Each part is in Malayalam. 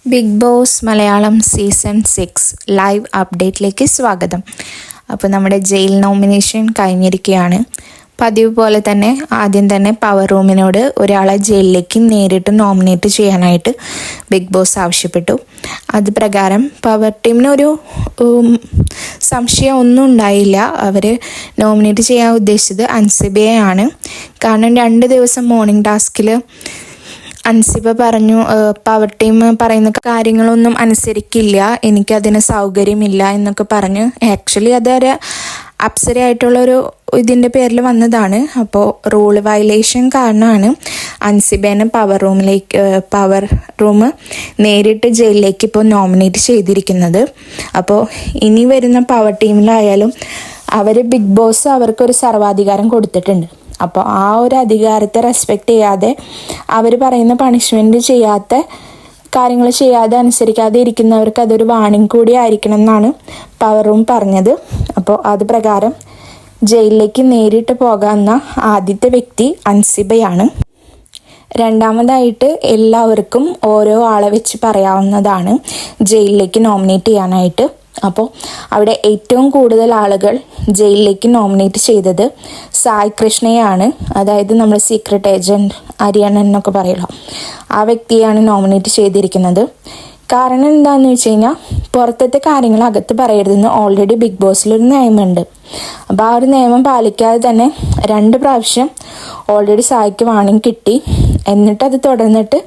Big Boss Malayalam season 6 live അപ്ഡേറ്റിലേക്ക് സ്വാഗതം. അപ്പോൾ നമ്മുടെ ജയിൽ നോമിനേഷൻ കഴിഞ്ഞിരിക്കുകയാണ്. പതിവ് പോലെ തന്നെ ആദ്യം തന്നെ പവർ റൂമിനോട് ഒരാളെ ജയിലിലേക്ക് നേരിട്ട് നോമിനേറ്റ് ചെയ്യാനായിട്ട് ബിഗ് ബോസ് ആവശ്യപ്പെട്ടു. അത് പ്രകാരം പവർ ടീമിനൊരു സംശയം ഒന്നും ഉണ്ടായില്ല. അവർ നോമിനേറ്റ് ചെയ്യാൻ ഉദ്ദേശിച്ചത് അൻസിബയെയാണ്. കാരണം 2 ദിവസം മോർണിംഗ് ടാസ്കിൽ അൻസിബ പറഞ്ഞു, പവർ ടീം പറയുന്ന കാര്യങ്ങളൊന്നും അനുസരിക്കില്ല, എനിക്കതിന് സൗകര്യമില്ല എന്നൊക്കെ പറഞ്ഞ്. ആക്ച്വലി അതൊരു അപ്സരയായിട്ടുള്ളൊരു ഇതിൻ്റെ പേരിൽ വന്നതാണ്. അപ്പോൾ റൂൾ വയലേഷൻ കാരണമാണ് അൻസിബേനെ പവർ റൂം നേരിട്ട് ജയിലിലേക്ക് ഇപ്പോൾ നോമിനേറ്റ് ചെയ്തിരിക്കുന്നത്. അപ്പോൾ ഇനി വരുന്ന പവർ ടീമിലായാലും അവർ ബിഗ് ബോസ് അവർക്കൊരു സർവാധികാരം കൊടുത്തിട്ടുണ്ട്. അപ്പോൾ ആ ഒരു അധികാരത്തെ റെസ്പെക്റ്റ് ചെയ്യാതെ അവർ പറയുന്ന പണിഷ്മെൻറ്റ് ചെയ്യാത്ത കാര്യങ്ങൾ ചെയ്യാതെ അനുസരിക്കാതെ ഇരിക്കുന്നവർക്ക് അതൊരു വാണിംഗ് കൂടി ആയിരിക്കണം എന്നാണ് പവർ റൂം പറഞ്ഞത്. അപ്പോൾ അത് പ്രകാരം ജയിലിലേക്ക് നേരിട്ട് പോകാവുന്ന ആദ്യത്തെ വ്യക്തി അൻസിബയാണ്. രണ്ടാമതായിട്ട് എല്ലാവർക്കും ഓരോ ആളെ വെച്ച് പറയാവുന്നതാണ് ജയിലിലേക്ക് നോമിനേറ്റ് ചെയ്യാനായിട്ട്. അപ്പോൾ അവിടെ ഏറ്റവും കൂടുതൽ ആളുകൾ ജയിലിലേക്ക് നോമിനേറ്റ് ചെയ്തത് സായി കൃഷ്ണയാണ്. അതായത് നമ്മൾ സീക്രട്ട് ഏജൻറ്റ് അരിയണ്ണൻ എന്നൊക്കെ പറയുമല്ലോ, ആ വ്യക്തിയാണ് നോമിനേറ്റ് ചെയ്തിരിക്കുന്നത്. കാരണം എന്താണെന്ന് വെച്ച് കഴിഞ്ഞാൽ പുറത്തത്തെ കാര്യങ്ങൾ അകത്ത് പറയരുതെന്ന് ഓൾറെഡി ബിഗ് ബോസിലൊരു നിയമമുണ്ട്. അപ്പോൾ ആ ഒരു നിയമം പാലിക്കാതെ തന്നെ 2 പ്രാവശ്യം ഓൾറെഡി സായിക്ക് വാണിംഗ് കിട്ടി. എന്നിട്ടത് തുടർന്നിട്ട്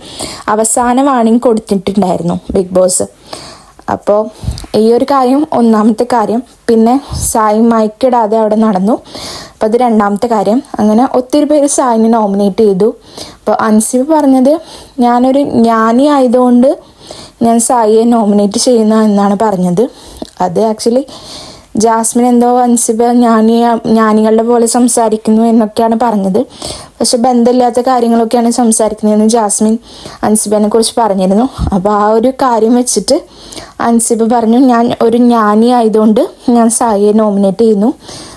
അവസാന വാണിംഗ് കൊടുത്തിട്ടുണ്ടായിരുന്നു ബിഗ് ബോസ്. അപ്പോൾ ഈ ഒരു കാര്യം ഒന്നാമത്തെ കാര്യം. പിന്നെ സായി മയക്കിടാതെ അവിടെ നടന്നു. അപ്പോൾ അത് രണ്ടാമത്തെ കാര്യം. അങ്ങനെ ഒത്തിരി പേര് സായിനെ നോമിനേറ്റ് ചെയ്തു. അപ്പോൾ അൻസിബ പറഞ്ഞത്, ഞാനൊരു ജ്ഞാനി ആയതുകൊണ്ട് ഞാൻ സായിയെ നോമിനേറ്റ് ചെയ്യുന്ന എന്നാണ് പറഞ്ഞത്. അത് ആക്ച്വലി ജാസ്മിൻ എന്തോ അൻസിബ ജ്ഞാനികളുടെ പോലെ സംസാരിക്കുന്നു എന്നൊക്കെയാണ് പറഞ്ഞത്. പക്ഷെ ബന്ധമില്ലാത്ത കാര്യങ്ങളൊക്കെയാണ് സംസാരിക്കുന്നതെന്ന് ജാസ്മിൻ അൻസിബനെ കുറിച്ച് പറഞ്ഞിരുന്നു. അപ്പോൾ ആ ഒരു കാര്യം വെച്ചിട്ട് അൻസിബ പറഞ്ഞു, ഞാൻ ഒരു ജ്ഞാനി ആയതുകൊണ്ട് ഞാൻ സായിയെ നോമിനേറ്റ് ചെയ്യുന്നു.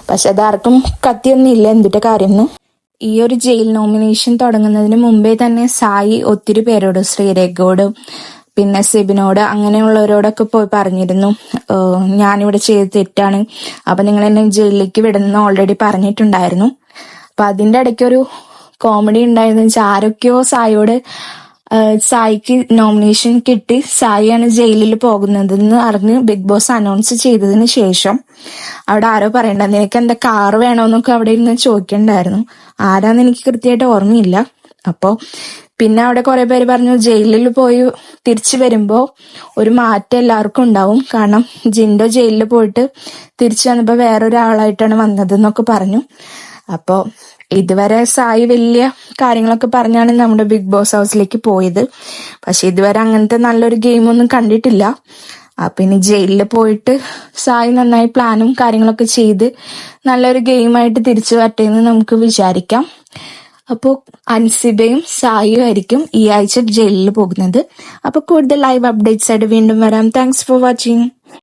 പക്ഷെ അതാർക്കും കത്തിയൊന്നും ഇല്ല എന്തിൻ്റെ കാര്യം എന്ന്. ഈ ഒരു ജയിൽ നോമിനേഷൻ തുടങ്ങുന്നതിന് മുമ്പേ തന്നെ സായി ഒത്തിരി പേരോട്, ശ്രീരേഖയോട് പിന്നെ സിബിനോട് അങ്ങനെയുള്ളവരോടൊക്കെ പോയി പറഞ്ഞിരുന്നു, ഞാനിവിടെ ചെയ്ത് തെറ്റാണ്, അപ്പം നിങ്ങൾ എന്നെ ജയിലിലേക്ക് വിടുന്ന ഓൾറെഡി പറഞ്ഞിട്ടുണ്ടായിരുന്നു. അപ്പം അതിൻ്റെ ഇടയ്ക്കൊരു കോമഡി ഉണ്ടായെന്ന് വെച്ചാൽ ആരൊക്കെയോ സായിക്ക് നോമിനേഷൻ കിട്ടി, സായിയാണ് ജയിലിൽ പോകുന്നതെന്ന് അറിഞ്ഞ് ബിഗ് ബോസ് അനൗൺസ് ചെയ്തതിന് ശേഷം അവിടെ ആരോ പറയണ്ട, നിനക്ക് എന്താ കാറ് വേണമെന്നൊക്കെ അവിടെ ഇരുന്ന് ചോദിക്കണ്ടായിരുന്നു. ആരാന്ന് എനിക്ക് കൃത്യമായിട്ട് ഓർമ്മയില്ല. അപ്പോൾ പിന്നെ അവിടെ കുറെ പേര് പറഞ്ഞു, ജയിലിൽ പോയി തിരിച്ചു വരുമ്പോൾ ഒരു മാറ്റം എല്ലാവർക്കും ഉണ്ടാവും. കാരണം ജിൻഡോ ജയിലിൽ പോയിട്ട് തിരിച്ചു വന്നപ്പോൾ വേറൊരാളായിട്ടാണ് വന്നതെന്നൊക്കെ പറഞ്ഞു. അപ്പോൾ ഇതുവരെ സായി വലിയ കാര്യങ്ങളൊക്കെ പറഞ്ഞാണ് നമ്മുടെ ബിഗ് ബോസ് ഹൗസിലേക്ക് പോയത്. പക്ഷെ ഇതുവരെ അങ്ങനത്തെ നല്ലൊരു ഗെയിമൊന്നും കണ്ടിട്ടില്ല. അപ്പം ഇനി ജയിലിൽ പോയിട്ട് സായി നന്നായി പ്ലാനും കാര്യങ്ങളൊക്കെ ചെയ്ത് നല്ലൊരു ഗെയിമായിട്ട് തിരിച്ചു വരട്ടെ എന്ന് നമുക്ക് വിചാരിക്കാം. അപ്പോൾ അൻസിബയും സായിയും ആയിരിക്കും ഈ ആഴ്ച ജയിലിൽ പോകുന്നത്. അപ്പോൾ കൂടുതൽ ലൈവ് അപ്ഡേറ്റ്സ് ആയിട്ട് വീണ്ടും വരാം. Thanks for watching.